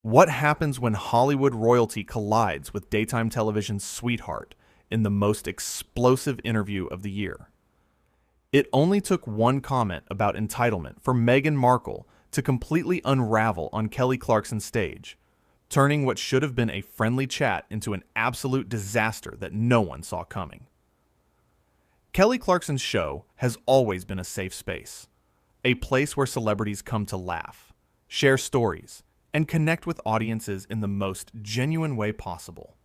What happens when Hollywood royalty collides with daytime television's sweetheart in the most explosive interview of the year? It only took one comment about entitlement for Meghan Markle to completely unravel on Kelly Clarkson's stage, turning what should have been a friendly chat into an absolute disaster that no one saw coming. Kelly Clarkson's show has always been a safe space, a place where celebrities come to laugh, share stories, and connect with audiences in the most genuine way possible.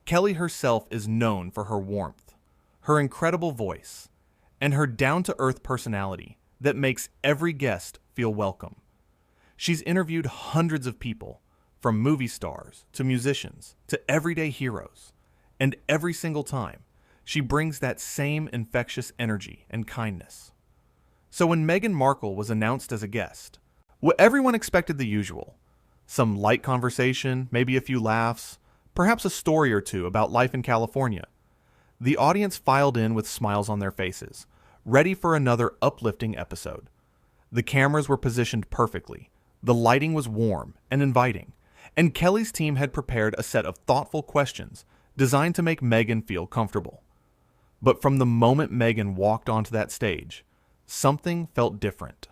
Kelly herself is known for her warmth, her incredible voice, and her down-to-earth personality that makes every guest feel welcome. She's interviewed hundreds of people, from movie stars to musicians to everyday heroes, and every single time, she brings that same infectious energy and kindness. So when Meghan Markle was announced as a guest, everyone expected the usual. Some light conversation, maybe a few laughs, perhaps a story or two about life in California. The audience filed in with smiles on their faces, ready for another uplifting episode. The cameras were positioned perfectly, the lighting was warm and inviting, and Kelly's team had prepared a set of thoughtful questions designed to make Meghan feel comfortable. But from the moment Meghan walked onto that stage, something felt different.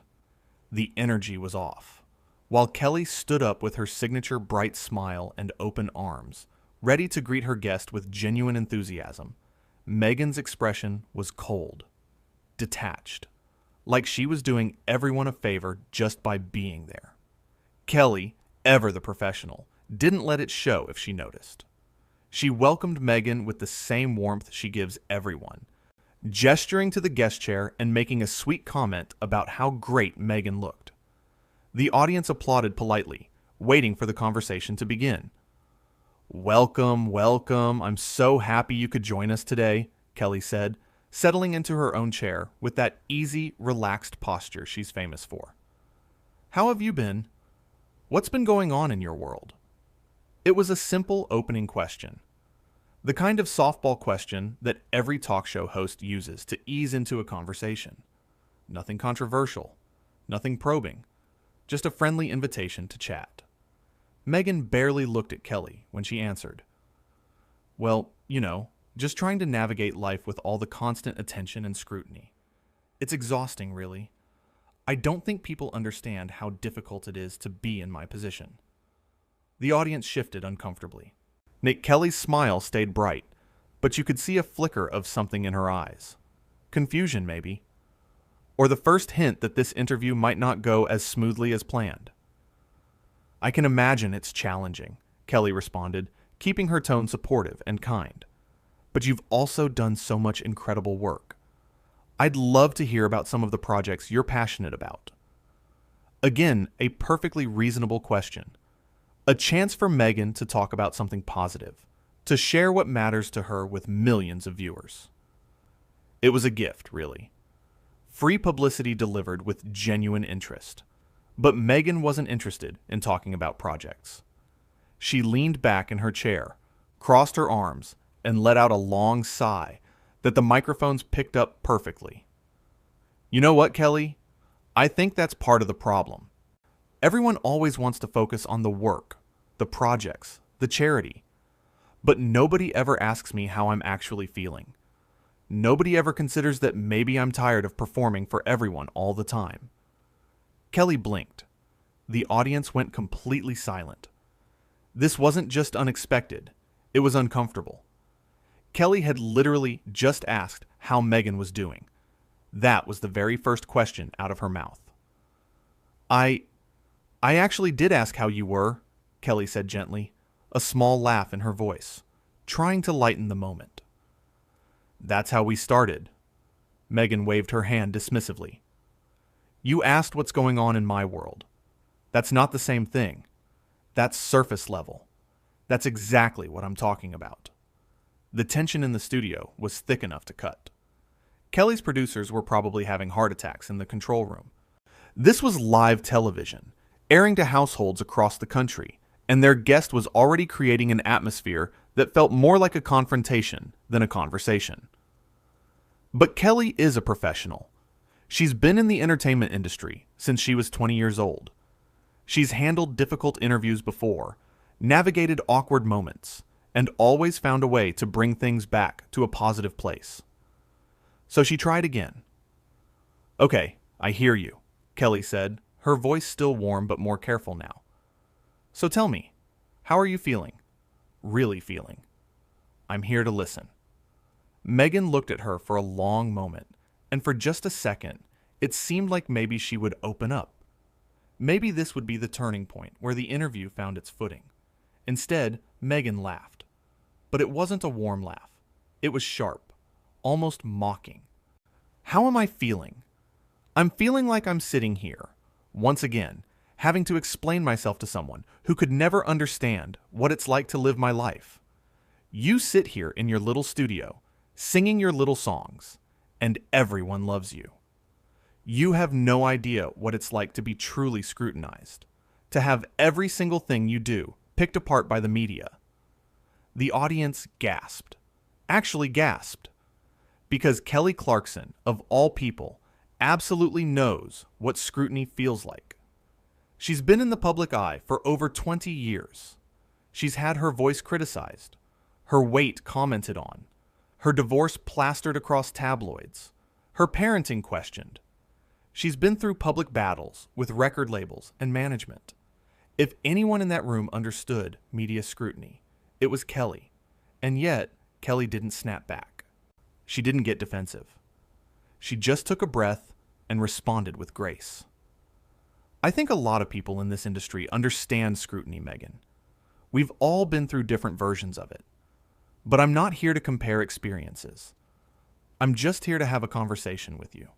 The energy was off. While Kelly stood up with her signature bright smile and open arms, ready to greet her guest with genuine enthusiasm, Meghan's expression was cold, detached, like she was doing everyone a favor just by being there. Kelly, ever the professional, didn't let it show if she noticed. She welcomed Meghan with the same warmth she gives everyone, gesturing to the guest chair and making a sweet comment about how great Meghan looked. The audience applauded politely, waiting for the conversation to begin. "Welcome, welcome. I'm so happy you could join us today," Kelly said, settling into her own chair with that easy, relaxed posture she's famous for. "How have you been? What's been going on in your world?" It was a simple opening question. The kind of softball question that every talk show host uses to ease into a conversation. Nothing controversial, nothing probing, just a friendly invitation to chat. Meghan barely looked at Kelly when she answered. "Well, just trying to navigate life with all the constant attention and scrutiny. It's exhausting, really. I don't think people understand how difficult it is to be in my position." The audience shifted uncomfortably. Nick Kelly's smile stayed bright, but you could see a flicker of something in her eyes. Confusion, maybe. Or the first hint that this interview might not go as smoothly as planned. "I can imagine it's challenging," Kelly responded, keeping her tone supportive and kind. "But you've also done so much incredible work. I'd love to hear about some of the projects you're passionate about." Again, a perfectly reasonable question. A chance for Meghan to talk about something positive, to share what matters to her with millions of viewers. It was a gift, really. Free publicity delivered with genuine interest. But Meghan wasn't interested in talking about projects. She leaned back in her chair, crossed her arms, and let out a long sigh that the microphones picked up perfectly. "You know what, Kelly? I think that's part of the problem. Everyone always wants to focus on the work, the projects, the charity. But nobody ever asks me how I'm actually feeling. Nobody ever considers that maybe I'm tired of performing for everyone all the time." Kelly blinked. The audience went completely silent. This wasn't just unexpected, it was uncomfortable. Kelly had literally just asked how Meghan was doing. That was the very first question out of her mouth. I actually did ask how you were," Kelly said gently, a small laugh in her voice, trying to lighten the moment. "That's how we started." Meghan waved her hand dismissively. "You asked what's going on in my world. That's not the same thing. That's surface level. That's exactly what I'm talking about." The tension in the studio was thick enough to cut. Kelly's producers were probably having heart attacks in the control room. This was live television, airing to households across the country, and their guest was already creating an atmosphere that felt more like a confrontation than a conversation. But Kelly is a professional. She's been in the entertainment industry since she was 20 years old. She's handled difficult interviews before, navigated awkward moments, and always found a way to bring things back to a positive place. So she tried again. "Okay, I hear you," Kelly said, her voice still warm but more careful now. "So tell me, how are you feeling? Really feeling?" "I'm here to listen." Meghan looked at her for a long moment, and for just a second, it seemed like maybe she would open up. Maybe this would be the turning point where the interview found its footing. Instead, Meghan laughed. But it wasn't a warm laugh. It was sharp, almost mocking. "How am I feeling? I'm feeling like I'm sitting here, once again, having to explain myself to someone who could never understand what it's like to live my life. You sit here in your little studio, singing your little songs, and everyone loves you. You have no idea what it's like to be truly scrutinized, to have every single thing you do picked apart by the media." The audience gasped. Actually gasped. Because Kelly Clarkson, of all people, absolutely knows what scrutiny feels like. She's been in the public eye for over 20 years. She's had her voice criticized, her weight commented on, her divorce plastered across tabloids, her parenting questioned. She's been through public battles with record labels and management. If anyone in that room understood media scrutiny, it was Kelly. And yet, Kelly didn't snap back. She didn't get defensive. She just took a breath and responded with grace. "I think a lot of people in this industry understand scrutiny, Meghan. We've all been through different versions of it. But I'm not here to compare experiences. I'm just here to have a conversation with you."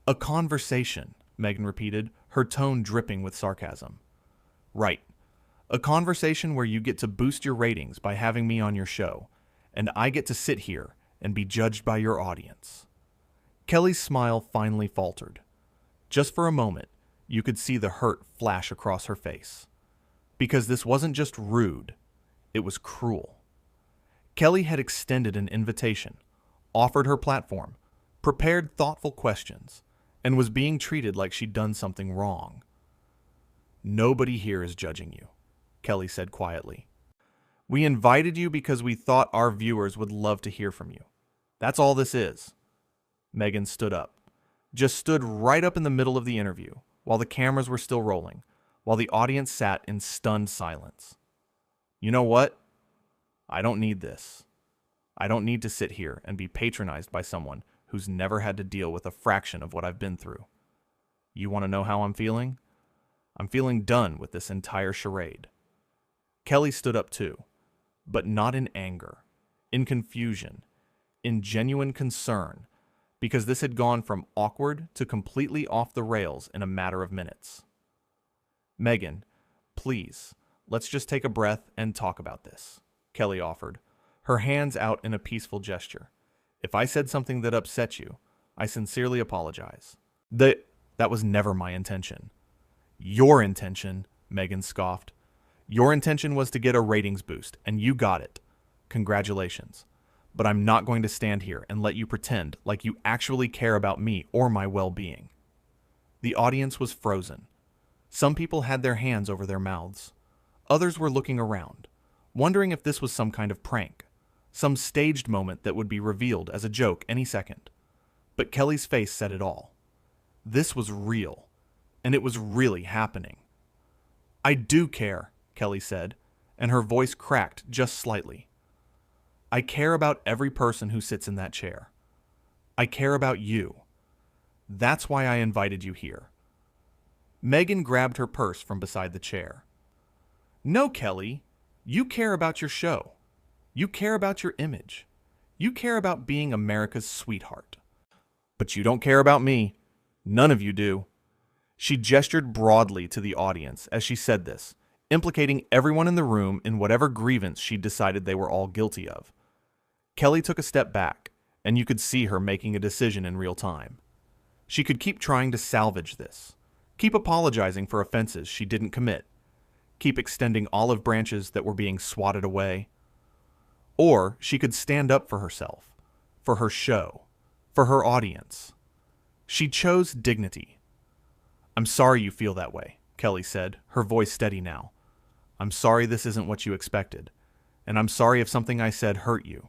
"A conversation," Meghan repeated, her tone dripping with sarcasm. "Right. A conversation where you get to boost your ratings by having me on your show, and I get to sit here and be judged by your audience." Kelly's smile finally faltered. Just for a moment, you could see the hurt flash across her face. Because this wasn't just rude, it was cruel. Kelly had extended an invitation, offered her platform, prepared thoughtful questions, and was being treated like she'd done something wrong. "Nobody here is judging you," Kelly said quietly. "We invited you because we thought our viewers would love to hear from you. That's all this is." Meghan stood up, just stood right up in the middle of the interview, while the cameras were still rolling, while the audience sat in stunned silence. "You know what? I don't need this. I don't need to sit here and be patronized by someone who's never had to deal with a fraction of what I've been through. You want to know how I'm feeling? I'm feeling done with this entire charade." Kelly stood up too, but not in anger, in confusion, in genuine concern, because this had gone from awkward to completely off the rails in a matter of minutes. "Meghan, please, let's just take a breath and talk about this," Kelly offered, her hands out in a peaceful gesture. "If I said something that upset you, I sincerely apologize. That was never my intention." "Your intention," Meghan scoffed. "Your intention was to get a ratings boost, and you got it. Congratulations. But I'm not going to stand here and let you pretend like you actually care about me or my well-being." The audience was frozen. Some people had their hands over their mouths. Others were looking around, wondering if this was some kind of prank, some staged moment that would be revealed as a joke any second. But Kelly's face said it all. This was real, and it was really happening. "I do care," Kelly said, and her voice cracked just slightly. "I care about every person who sits in that chair. I care about you. That's why I invited you here." Meghan grabbed her purse from beside the chair. "No, Kelly, you care about your show. You care about your image. You care about being America's sweetheart. But you don't care about me. None of you do." She gestured broadly to the audience as she said this, implicating everyone in the room in whatever grievance she'd decided they were all guilty of. Kelly took a step back, and you could see her making a decision in real time. She could keep trying to salvage this, keep apologizing for offenses she didn't commit, keep extending olive branches that were being swatted away. Or she could stand up for herself, for her show, for her audience. She chose dignity. "I'm sorry you feel that way," Kelly said, her voice steady now. "I'm sorry this isn't what you expected, and I'm sorry if something I said hurt you,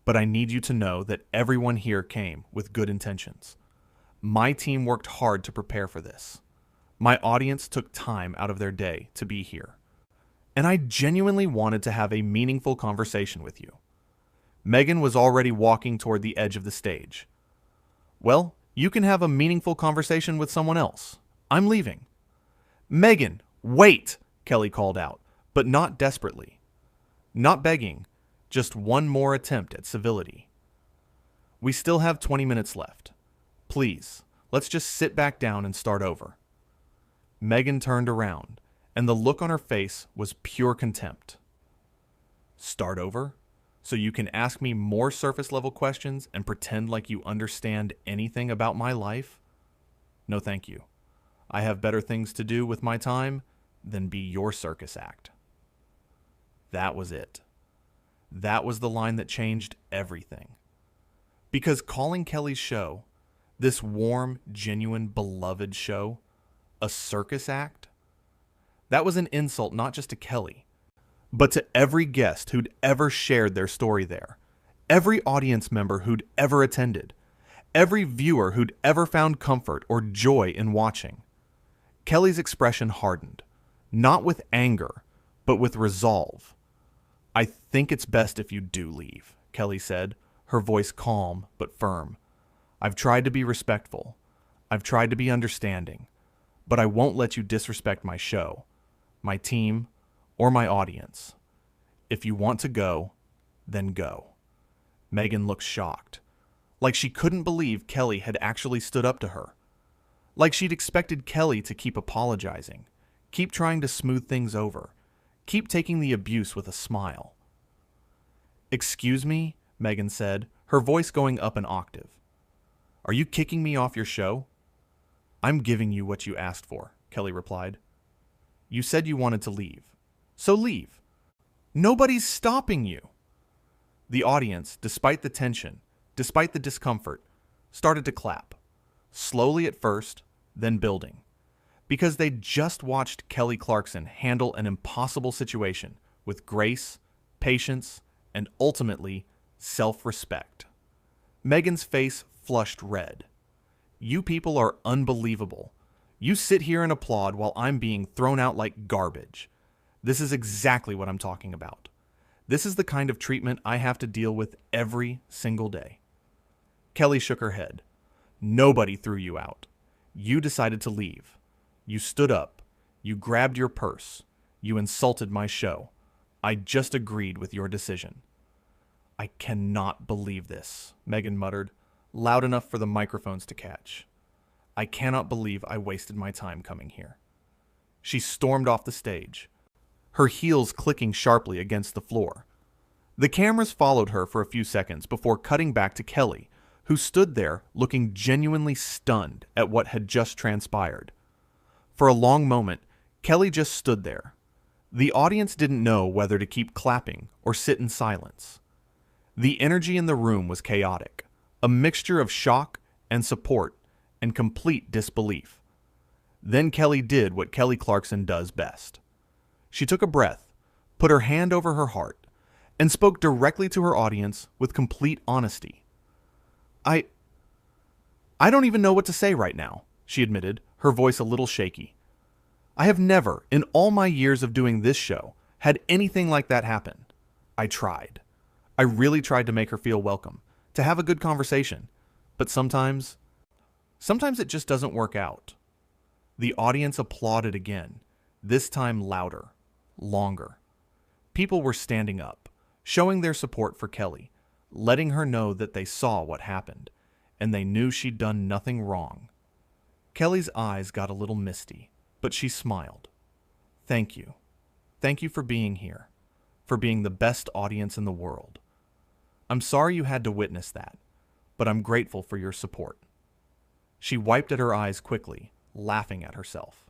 but I need you to know that everyone here came with good intentions. My team worked hard to prepare for this. My audience took time out of their day to be here, and I genuinely wanted to have a meaningful conversation with you." Meghan was already walking toward the edge of the stage. "Well, you can have a meaningful conversation with someone else. I'm leaving." "Meghan, wait!" Kelly called out, but not desperately. Not begging, just one more attempt at civility. "We still have 20 minutes left. Please, let's just sit back down and start over." Meghan turned around, and the look on her face was pure contempt. "Start over? So you can ask me more surface-level questions and pretend like you understand anything about my life? No thank you. I have better things to do with my time than be your circus act." That was it. That was the line that changed everything. Because calling Kelly's show, this warm, genuine, beloved show, a circus act, that was an insult not just to Kelly, but to every guest who'd ever shared their story there, every audience member who'd ever attended, every viewer who'd ever found comfort or joy in watching. Kelly's expression hardened, not with anger, but with resolve. "I think it's best if you do leave," Kelly said, her voice calm but firm. "I've tried to be respectful. I've tried to be understanding, but I won't let you disrespect my show, my team, or my audience. If you want to go, then go." Meghan looked shocked, like she couldn't believe Kelly had actually stood up to her, like she'd expected Kelly to keep apologizing, keep trying to smooth things over, keep taking the abuse with a smile. "Excuse me," Meghan said, her voice going up an octave. "Are you kicking me off your show?" "I'm giving you what you asked for," Kelly replied. "You said you wanted to leave. So leave. Nobody's stopping you." The audience, despite the tension, despite the discomfort, started to clap. Slowly at first, then building. Because they'd just watched Kelly Clarkson handle an impossible situation with grace, patience, and ultimately, self-respect. Meghan's face flushed red. "You people are unbelievable. You sit here and applaud while I'm being thrown out like garbage. This is exactly what I'm talking about. This is the kind of treatment I have to deal with every single day." Kelly shook her head. "Nobody threw you out. You decided to leave. You stood up. You grabbed your purse. You insulted my show. I just agreed with your decision." "I cannot believe this," Meghan muttered, loud enough for the microphones to catch. "I cannot believe I wasted my time coming here." She stormed off the stage, her heels clicking sharply against the floor. The cameras followed her for a few seconds before cutting back to Kelly, who stood there looking genuinely stunned at what had just transpired. For a long moment, Kelly just stood there. The audience didn't know whether to keep clapping or sit in silence. The energy in the room was chaotic, a mixture of shock and support and complete disbelief. Then Kelly did what Kelly Clarkson does best. She took a breath, put her hand over her heart, and spoke directly to her audience with complete honesty. I don't even know what to say right now," she admitted, her voice a little shaky. "I have never, in all my years of doing this show, had anything like that happen. I tried. I really tried to make her feel welcome, to have a good conversation, but sometimes it just doesn't work out." The audience applauded again, this time louder, longer. People were standing up, showing their support for Kelly, letting her know that they saw what happened, and they knew she'd done nothing wrong. Kelly's eyes got a little misty, but she smiled. "Thank you. Thank you for being here, for being the best audience in the world. I'm sorry you had to witness that, but I'm grateful for your support." She wiped at her eyes quickly, laughing at herself.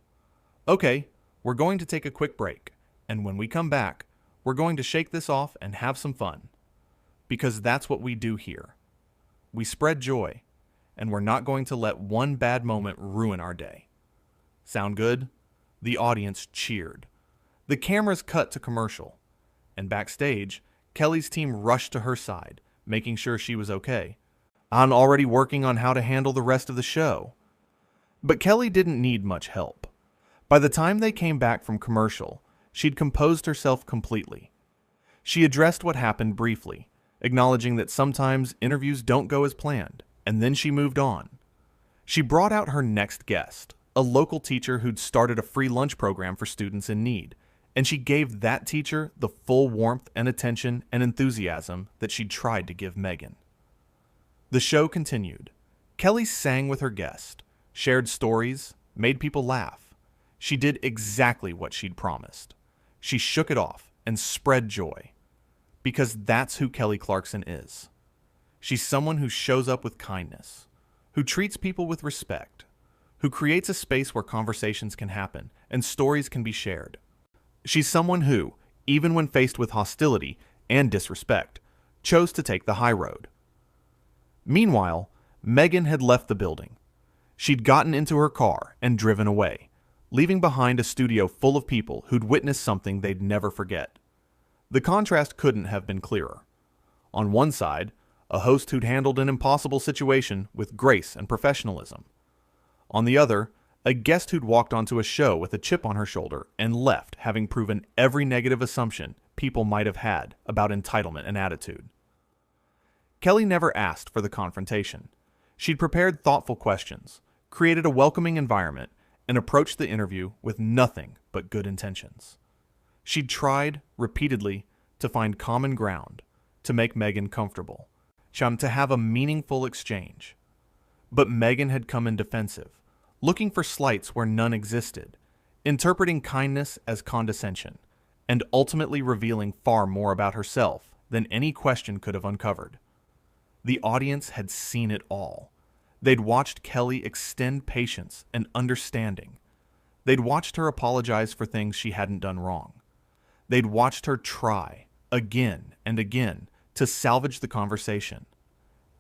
"Okay, we're going to take a quick break, and when we come back, we're going to shake this off and have some fun. Because that's what we do here. We spread joy, and we're not going to let one bad moment ruin our day. Sound good? The audience cheered. The cameras cut to commercial. And backstage, Kelly's team rushed to her side, making sure she was okay. "I'm already working on how to handle the rest of the show." But Kelly didn't need much help. By the time they came back from commercial, she'd composed herself completely. She addressed what happened briefly, acknowledging that sometimes interviews don't go as planned, and then she moved on. She brought out her next guest, a local teacher who'd started a free lunch program for students in need, and she gave that teacher the full warmth and attention and enthusiasm that she'd tried to give Meghan. The show continued. Kelly sang with her guest, shared stories, made people laugh. She did exactly what she'd promised. She shook it off and spread joy. Because that's who Kelly Clarkson is. She's someone who shows up with kindness, who treats people with respect, who creates a space where conversations can happen and stories can be shared. She's someone who, even when faced with hostility and disrespect, chose to take the high road. Meanwhile, Meghan had left the building. She'd gotten into her car and driven away, leaving behind a studio full of people who'd witnessed something they'd never forget. The contrast couldn't have been clearer. On one side, a host who'd handled an impossible situation with grace and professionalism. On the other, a guest who'd walked onto a show with a chip on her shoulder and left having proven every negative assumption people might have had about entitlement and attitude. Kelly never asked for the confrontation. She'd prepared thoughtful questions, created a welcoming environment, and approached the interview with nothing but good intentions. She'd tried, repeatedly, to find common ground, to make Meghan comfortable, to have a meaningful exchange. But Meghan had come in defensive, looking for slights where none existed, interpreting kindness as condescension, and ultimately revealing far more about herself than any question could have uncovered. The audience had seen it all. They'd watched Kelly extend patience and understanding. They'd watched her apologize for things she hadn't done wrong. They'd watched her try, again and again, to salvage the conversation.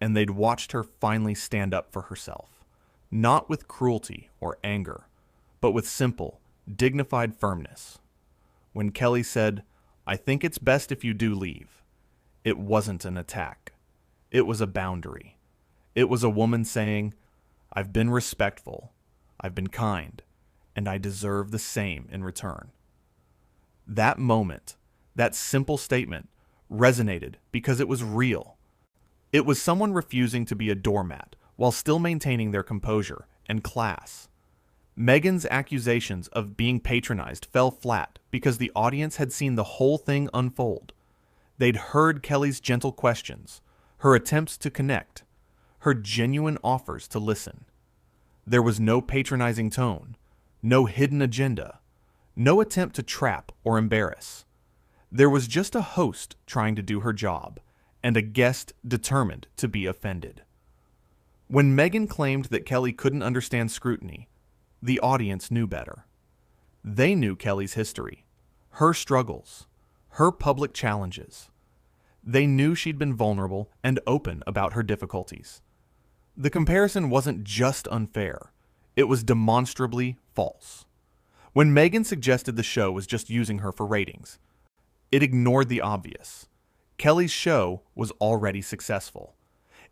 And they'd watched her finally stand up for herself, not with cruelty or anger, but with simple, dignified firmness. When Kelly said, "I think it's best if you do leave," it wasn't an attack. It was a boundary. It was a woman saying, "I've been respectful, I've been kind, and I deserve the same in return." That moment, that simple statement, resonated because it was real. It was someone refusing to be a doormat while still maintaining their composure and class. Meghan's accusations of being patronized fell flat because the audience had seen the whole thing unfold. They'd heard Kelly's gentle questions, her attempts to connect, her genuine offers to listen. There was no patronizing tone, no hidden agenda, no attempt to trap or embarrass. There was just a host trying to do her job, and a guest determined to be offended. When Meghan claimed that Kelly couldn't understand scrutiny, the audience knew better. They knew Kelly's history, her struggles, her public challenges. They knew she'd been vulnerable and open about her difficulties. The comparison wasn't just unfair, it was demonstrably false. When Meghan suggested the show was just using her for ratings, it ignored the obvious. Kelly's show was already successful.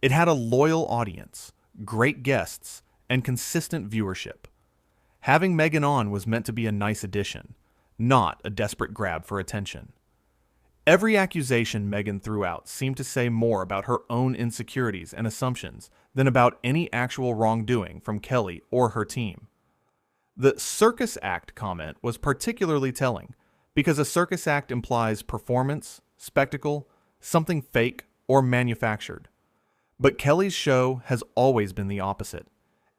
It had a loyal audience, great guests, and consistent viewership. Having Meghan on was meant to be a nice addition, not a desperate grab for attention. Every accusation Meghan threw out seemed to say more about her own insecurities and assumptions than about any actual wrongdoing from Kelly or her team. The circus act comment was particularly telling, because a circus act implies performance, spectacle, something fake or manufactured. But Kelly's show has always been the opposite.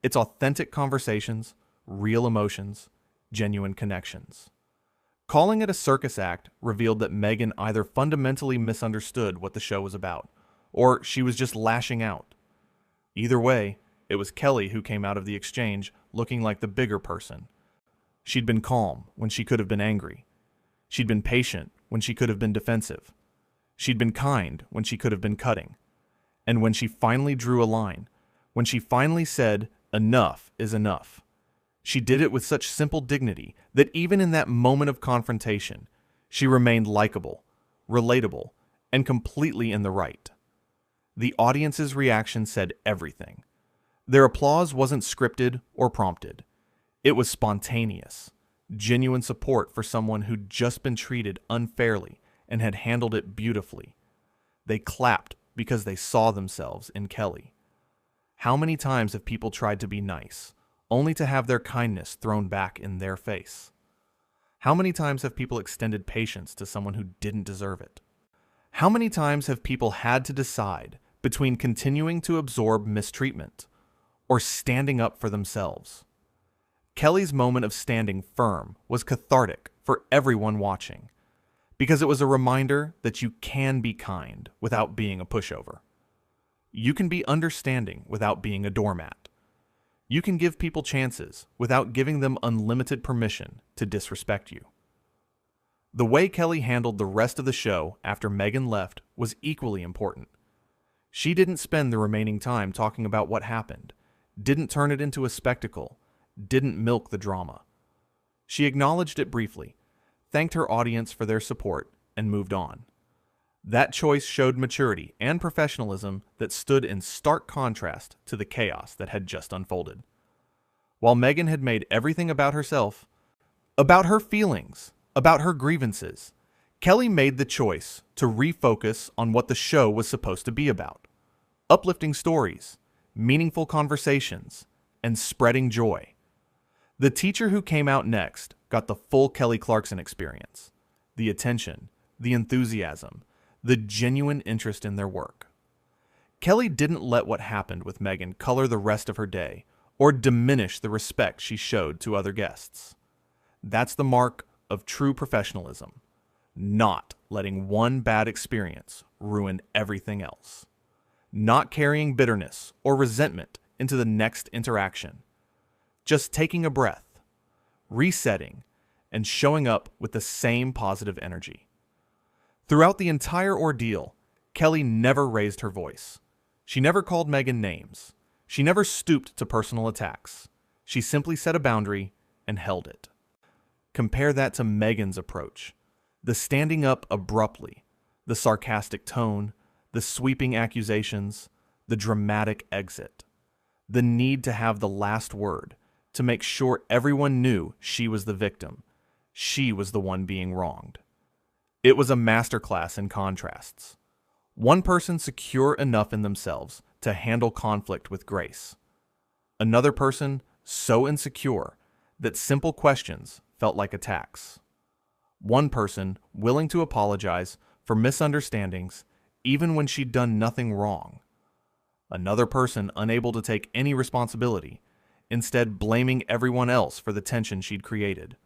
It's authentic conversations, real emotions, genuine connections. Calling it a circus act revealed that Meghan either fundamentally misunderstood what the show was about, or she was just lashing out. Either way, it was Kelly who came out of the exchange looking like the bigger person. She'd been calm when she could have been angry. She'd been patient when she could have been defensive. She'd been kind when she could have been cutting. And when she finally drew a line, when she finally said, "Enough is enough," She did it with such simple dignity that even in that moment of confrontation, she remained likable, relatable, and completely in the right. The audience's reaction said everything. Their applause wasn't scripted or prompted. It was spontaneous, genuine support for someone who'd just been treated unfairly and had handled it beautifully. They clapped because they saw themselves in Kelly. How many times have people tried to be nice, only to have their kindness thrown back in their face? How many times have people extended patience to someone who didn't deserve it? How many times have people had to decide between continuing to absorb mistreatment or standing up for themselves? Kelly's moment of standing firm was cathartic for everyone watching, because it was a reminder that you can be kind without being a pushover. You can be understanding without being a doormat. You can give people chances without giving them unlimited permission to disrespect you. The way Kelly handled the rest of the show after Meghan left was equally important. She didn't spend the remaining time talking about what happened, didn't turn it into a spectacle, didn't milk the drama. She acknowledged it briefly, thanked her audience for their support, and moved on. That choice showed maturity and professionalism that stood in stark contrast to the chaos that had just unfolded. While Meghan had made everything about herself, about her feelings, about her grievances, Kelly made the choice to refocus on what the show was supposed to be about: uplifting stories, meaningful conversations, and spreading joy. The teacher who came out next got the full Kelly Clarkson experience: the attention, the enthusiasm, the genuine interest in their work. Kelly didn't let what happened with Meghan color the rest of her day or diminish the respect she showed to other guests. That's the mark of true professionalism, not letting one bad experience ruin everything else, not carrying bitterness or resentment into the next interaction, just taking a breath, resetting, and showing up with the same positive energy. Throughout the entire ordeal, Kelly never raised her voice. She never called Meghan names. She never stooped to personal attacks. She simply set a boundary and held it. Compare that to Meghan's approach: the standing up abruptly, the sarcastic tone, the sweeping accusations, the dramatic exit, the need to have the last word, to make sure everyone knew she was the victim. She was the one being wronged. It was a masterclass in contrasts. One person secure enough in themselves to handle conflict with grace. Another person so insecure that simple questions felt like attacks. One person willing to apologize for misunderstandings even when she'd done nothing wrong. Another person unable to take any responsibility, instead blaming everyone else for the tension she'd created.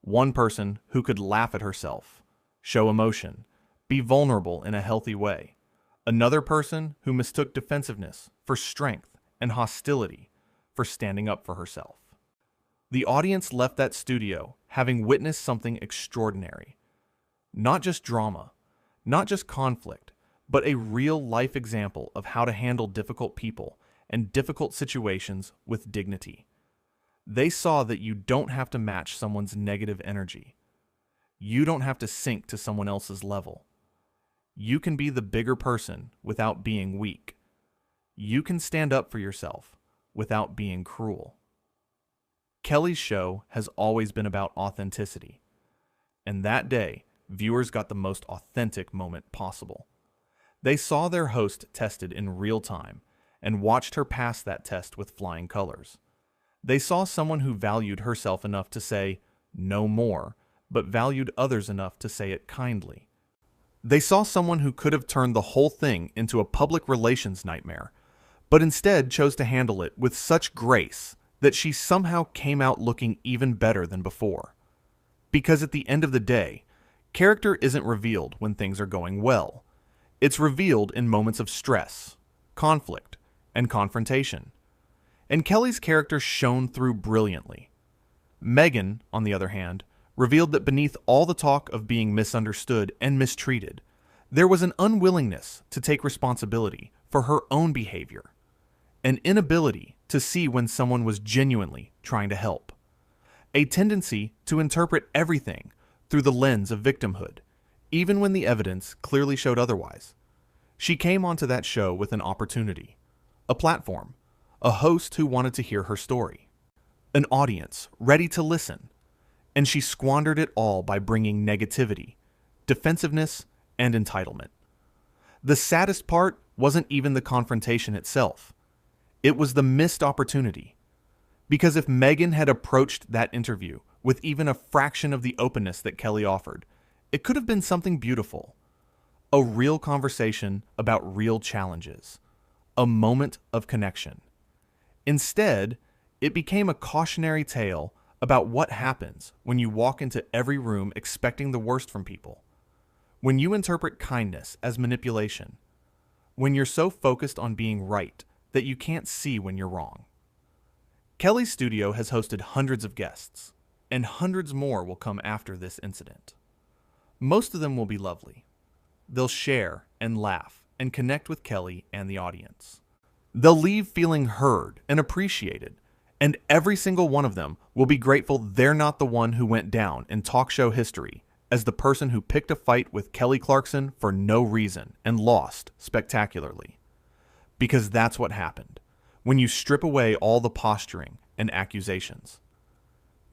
One person who could laugh at herself, show emotion, be vulnerable in a healthy way. Another person who mistook defensiveness for strength and hostility for standing up for herself. The audience left that studio having witnessed something extraordinary. Not just drama, not just conflict, but a real-life example of how to handle difficult people and difficult situations with dignity. They saw that you don't have to match someone's negative energy. You don't have to sink to someone else's level. You can be the bigger person without being weak. You can stand up for yourself without being cruel. Kelly's show has always been about authenticity, and that day, viewers got the most authentic moment possible. They saw their host tested in real time and watched her pass that test with flying colors. They saw someone who valued herself enough to say no more, but valued others enough to say it kindly. They saw someone who could have turned the whole thing into a public relations nightmare, but instead chose to handle it with such grace that she somehow came out looking even better than before. Because at the end of the day, character isn't revealed when things are going well. It's revealed in moments of stress, conflict, and confrontation. And Kelly's character shone through brilliantly. Meghan, on the other hand, revealed that beneath all the talk of being misunderstood and mistreated, there was an unwillingness to take responsibility for her own behavior, an inability to see when someone was genuinely trying to help, a tendency to interpret everything through the lens of victimhood, even when the evidence clearly showed otherwise. She came onto that show with an opportunity, a platform, a host who wanted to hear her story, an audience ready to listen, and she squandered it all by bringing negativity, defensiveness, and entitlement. The saddest part wasn't even the confrontation itself. It was the missed opportunity. Because if Meghan had approached that interview with even a fraction of the openness that Kelly offered, it could have been something beautiful. A real conversation about real challenges. A moment of connection. Instead, it became a cautionary tale about what happens when you walk into every room expecting the worst from people. When you interpret kindness as manipulation. When you're so focused on being right that you can't see when you're wrong. Kelly's studio has hosted hundreds of guests, and hundreds more will come after this incident. Most of them will be lovely. They'll share and laugh and connect with Kelly and the audience. They'll leave feeling heard and appreciated, and every single one of them will be grateful they're not the one who went down in talk show history as the person who picked a fight with Kelly Clarkson for no reason and lost spectacularly. Because that's what happened when you strip away all the posturing and accusations.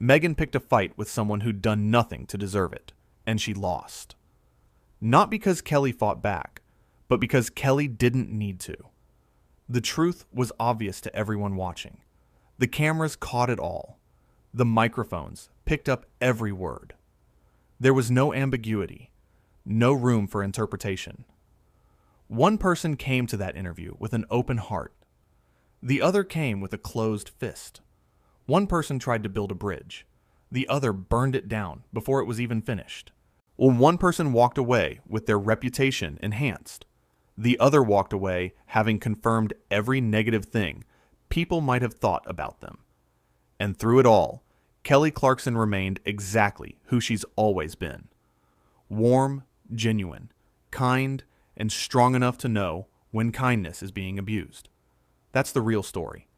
Meghan picked a fight with someone who'd done nothing to deserve it, and she lost. Not because Kelly fought back, but because Kelly didn't need to. The truth was obvious to everyone watching. The cameras caught it all. The microphones picked up every word. There was no ambiguity, no room for interpretation. One person came to that interview with an open heart. The other came with a closed fist. One person tried to build a bridge. The other burned it down before it was even finished. One person walked away with their reputation enhanced. The other walked away having confirmed every negative thing people might have thought about them. And through it all, Kelly Clarkson remained exactly who she's always been. Warm, genuine, kind, and strong enough to know when kindness is being abused. That's the real story.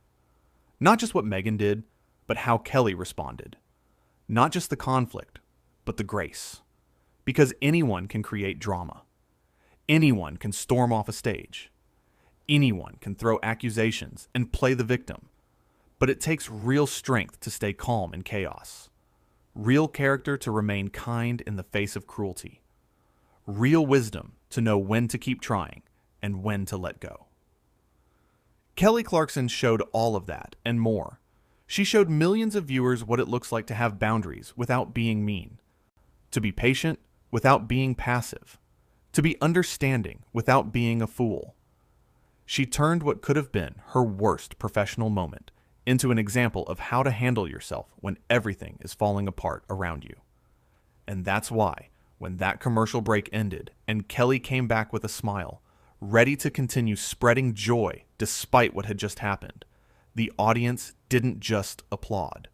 Not just what Meghan did, but how Kelly responded. Not just the conflict, but the grace. Because anyone can create drama. Anyone can storm off a stage. Anyone can throw accusations and play the victim. But it takes real strength to stay calm in chaos. Real character to remain kind in the face of cruelty. Real wisdom to know when to keep trying and when to let go. Kelly Clarkson showed all of that and more. She showed millions of viewers what it looks like to have boundaries without being mean. To be patient without being passive. To be understanding without being a fool. She turned what could have been her worst professional moment into an example of how to handle yourself when everything is falling apart around you. And that's why, when that commercial break ended and Kelly came back with a smile, ready to continue spreading joy despite what had just happened, the audience didn't just applaud.